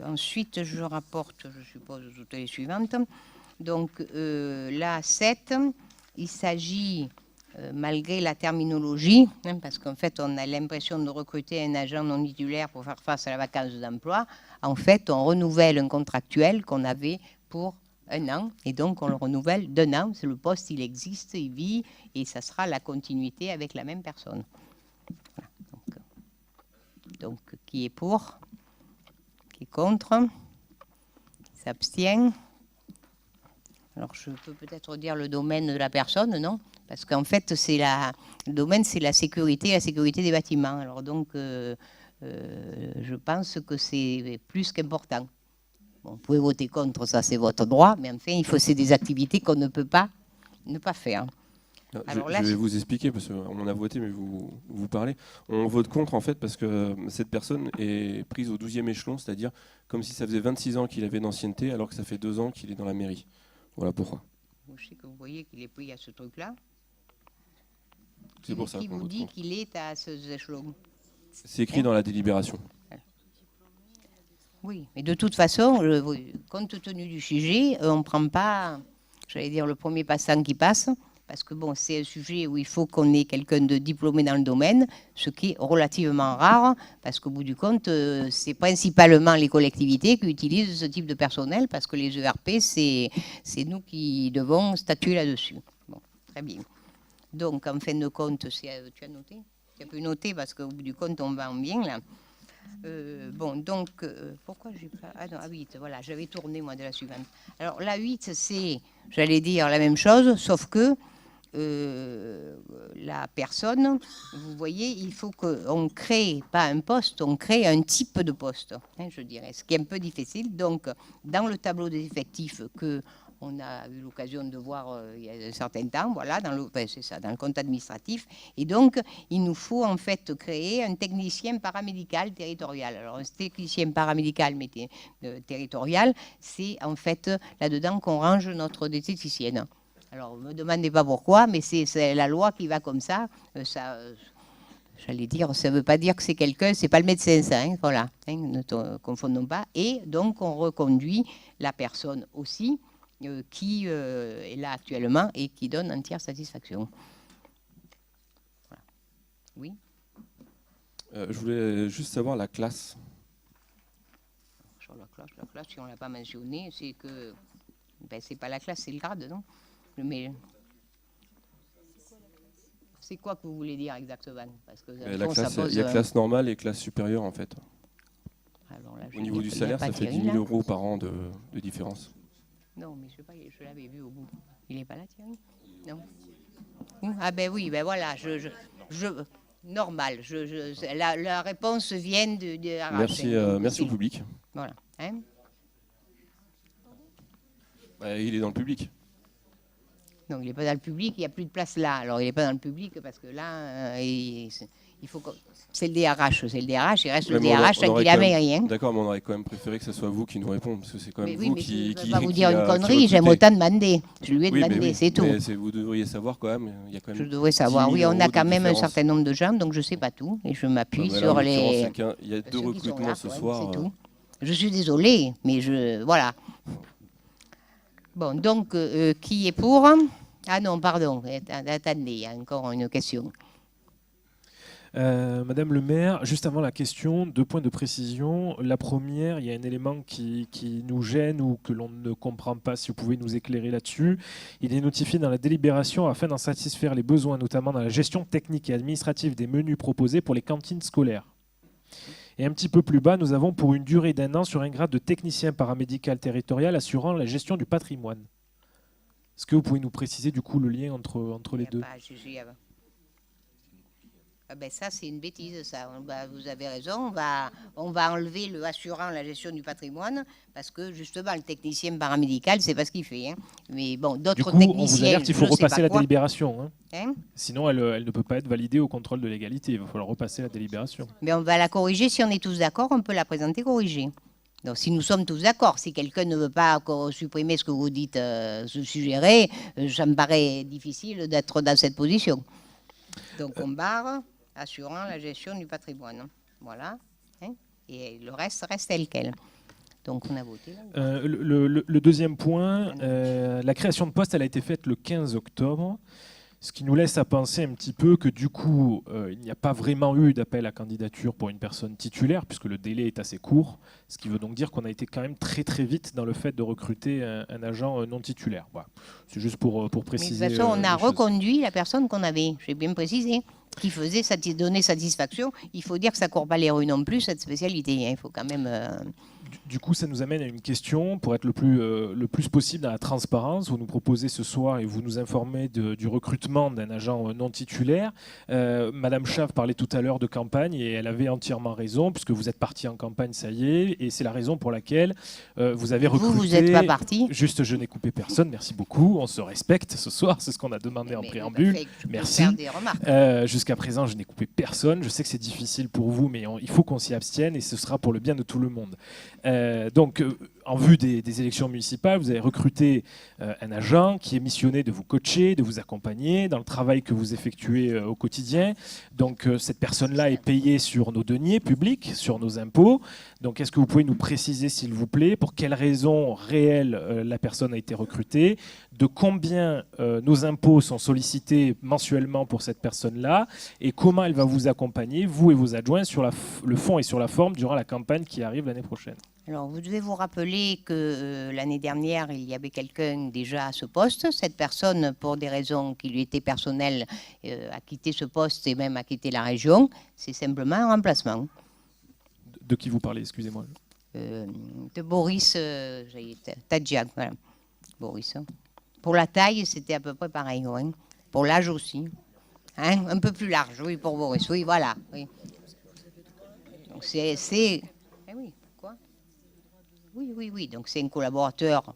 Ensuite, je rapporte, je suppose, toutes les suivantes. Donc, la 7, il s'agit, malgré la terminologie, parce qu'en fait, on a l'impression de recruter un agent non titulaire pour faire face à la vacance d'emploi. En fait, on renouvelle un contractuel qu'on avait pour 1 an, et donc on le renouvelle d'1 an. C'est le poste, il existe, il vit, et ça sera la continuité avec la même personne. Voilà. Donc, qui est pour? Qui est contre? Qui s'abstient? Alors, je peux peut-être dire le domaine de la personne, non? Parce qu'en fait, le domaine, c'est la sécurité des bâtiments. Alors, donc, je pense que c'est plus qu'important. Bon, vous pouvez voter contre, ça, c'est votre droit, mais enfin, c'est des activités qu'on ne peut pas ne pas faire. Alors là, je vais vous expliquer, parce qu'on a voté, mais vous parlez. On vote contre, en fait, parce que cette personne est prise au 12e échelon, c'est-à-dire comme si ça faisait 26 ans qu'il avait d'ancienneté, alors que ça fait 2 ans qu'il est dans la mairie. Voilà pourquoi. Je sais que vous voyez qu'il est pris à ce truc-là. C'est pour ça. Qui vous dit qu'il est à ce échelon? C'est écrit dans la délibération. Oui, mais de toute façon, compte tenu du sujet, on ne prend pas, j'allais dire, le premier passant qui passe, parce que bon, c'est un sujet où il faut qu'on ait quelqu'un de diplômé dans le domaine, ce qui est relativement rare, parce qu'au bout du compte, c'est principalement les collectivités qui utilisent ce type de personnel, parce que les ERP, c'est nous qui devons statuer là-dessus. Bon, très bien. Donc, en fin de compte, tu as noté? Tu as pu noter, parce qu'au bout du compte, on va en bien, là. Bon, donc, pourquoi j'ai pas... Ah non, à 8, voilà, j'avais tourné, moi, de la suivante. Alors, la 8, c'est, j'allais dire, la même chose, sauf que la personne, vous voyez, il faut qu'on crée, pas un poste, on crée un type de poste, hein, je dirais, ce qui est un peu difficile. Donc, dans le tableau des effectifs que on a eu l'occasion de voir il y a un certain temps, voilà, c'est ça, dans le compte administratif. Et donc, il nous faut en fait créer un technicien paramédical territorial. Alors, un technicien paramédical territorial, c'est en fait là-dedans qu'on range notre diététicienne. Alors, ne me demandez pas pourquoi, mais c'est la loi qui va comme ça. J'allais dire, ça ne veut pas dire que c'est quelqu'un, c'est pas le médecin, ça, hein, voilà, hein, ne confondons pas. Et donc, on reconduit la personne aussi, qui est là actuellement et qui donne entière satisfaction. Voilà. Oui. Je voulais juste savoir la classe. Sur la classe, si on ne l'a pas mentionné, c'est que c'est pas la classe, c'est le grade, non? Mais c'est quoi que vous voulez dire exactement? Parce que la classe, il y a classe normale et classe supérieure, en fait. Alors là, au niveau du salaire, ça fait 10 000 € par an de différence. Non, mais je l'avais vu au bout. Il n'est pas là, Thierry? Non. Ah ben oui, ben voilà, normal. La réponse vient de Merci, merci au public. Voilà. Hein? Il est dans le public. Non, il n'est pas dans le public, il n'y a plus de place là. Alors, il n'est pas dans le public parce que là, il faut que... C'est le DRH, il reste le DRH tant qu'il a rien. D'accord, mais on aurait quand même préféré que ce soit vous qui nous répondiez, parce que c'est quand même vous qui... Je ne vais pas vous dire une connerie, j'aime autant demander. Je lui ai demandé, c'est tout. Vous devriez savoir quand même. Il y a quand même je devrais savoir, oui, on a quand même un certain nombre de gens, donc je ne sais pas tout. Et je m'appuie sur les... Il y a 2 recrutements ce soir. C'est tout. Je suis désolée, mais voilà. Bon, donc, qui est pour? Ah non, pardon, attendez, il y a encore une question. Madame le maire, juste avant la question, 2 points de précision. La première, il y a un élément qui nous gêne ou que l'on ne comprend pas, si vous pouvez nous éclairer là-dessus. Il est notifié dans la délibération afin d'en satisfaire les besoins, notamment dans la gestion technique et administrative des menus proposés pour les cantines scolaires. Et un petit peu plus bas, nous avons pour une durée d'1 an sur un grade de technicien paramédical territorial assurant la gestion du patrimoine. Est-ce que vous pouvez nous préciser du coup le lien entre les deux? Ça, c'est une bêtise, ça. Vous avez raison, on va enlever le assurant la gestion du patrimoine, parce que justement, le technicien paramédical, c'est pas ce qu'il fait. Hein. Mais bon, d'autres techniciens... on vous alerte, il faut repasser la délibération. Hein. Sinon, elle ne peut pas être validée au contrôle de légalité. Il va falloir repasser la délibération. Mais on va la corriger. Si on est tous d'accord, on peut la présenter corrigée. Donc, si nous sommes tous d'accord, si quelqu'un ne veut pas supprimer ce que vous dites, suggérer, ça me paraît difficile d'être dans cette position. Donc, on barre... assurant la gestion du patrimoine. Voilà. Hein, et le reste tel quel. Donc on a voté. Le deuxième point, la création de poste, elle a été faite le 15 octobre. Ce qui nous laisse à penser un petit peu que du coup, il n'y a pas vraiment eu d'appel à candidature pour une personne titulaire, puisque le délai est assez court, ce qui veut donc dire qu'on a été quand même très très vite dans le fait de recruter un agent non titulaire. Voilà. C'est juste pour préciser. Mais de toute façon, on a reconduit la personne qu'on avait, j'ai bien précisé, qui faisait donner satisfaction. Il faut dire que ça ne court pas les rues non plus, cette spécialité. Hein. Il faut quand même... Du coup, ça nous amène à une question pour être le plus possible dans la transparence. Vous nous proposez ce soir et vous nous informez du recrutement d'un agent non titulaire. Madame Chave parlait tout à l'heure de campagne et elle avait entièrement raison puisque vous êtes parti en campagne, ça y est, et c'est la raison pour laquelle vous avez recruté... Vous n'êtes pas parti. Juste, je n'ai coupé personne, merci beaucoup. On se respecte ce soir, c'est ce qu'on a demandé en préambule. Merci. Jusqu'à présent, je n'ai coupé personne. Je sais que c'est difficile pour vous, mais il faut qu'on s'y abstienne et ce sera pour le bien de tout le monde. Donc, en vue des élections municipales, vous avez recruté un agent qui est missionné de vous coacher, de vous accompagner dans le travail que vous effectuez au quotidien. Donc, cette personne-là est payée sur nos deniers publics, sur nos impôts. Donc, est-ce que vous pouvez nous préciser, s'il vous plaît, pour quelles raisons réelles la personne a été recrutée, de combien nos impôts sont sollicités mensuellement pour cette personne-là et comment elle va vous accompagner, vous et vos adjoints, sur le fond et sur la forme durant la campagne qui arrive l'année prochaine? Alors, vous devez vous rappeler que l'année dernière, il y avait quelqu'un déjà à ce poste. Cette personne, pour des raisons qui lui étaient personnelles, a quitté ce poste et même a quitté la région. C'est simplement un remplacement. De qui vous parlez, excusez-moi? De Boris Tadjiak, voilà. Boris. Pour la taille, c'était à peu près pareil. Ouais. Pour l'âge aussi. Hein, un peu plus large, oui, pour Boris. Oui, voilà. Oui. Donc, c'est... Eh oui. Oui. Donc c'est un collaborateur,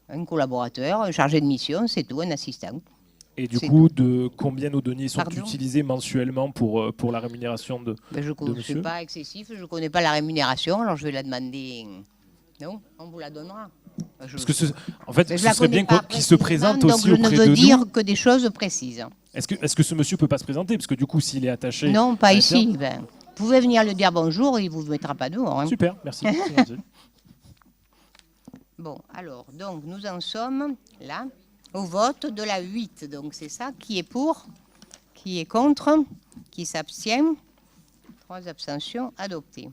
un chargé de mission, c'est tout, un assistant. Et du coup, de combien nos deniers sont utilisés mensuellement pour la rémunération de monsieur? Je ne suis pas excessif, je ne connais pas la rémunération, alors je vais la demander. Non, on vous la donnera. Parce que en fait, ce serait bien qu'il se présente aussi auprès de nous. Donc je ne veux dire que des choses précises. Est-ce que ce monsieur ne peut pas se présenter? Parce que du coup, s'il est attaché... Non, pas ici. Vous pouvez venir le dire bonjour, il ne vous mettra pas dehors. Hein. Super, merci. Bon, alors, donc, nous en sommes là, au vote de la 8. Donc, c'est ça, qui est pour, qui est contre, qui s'abstient. 3 abstentions adoptées.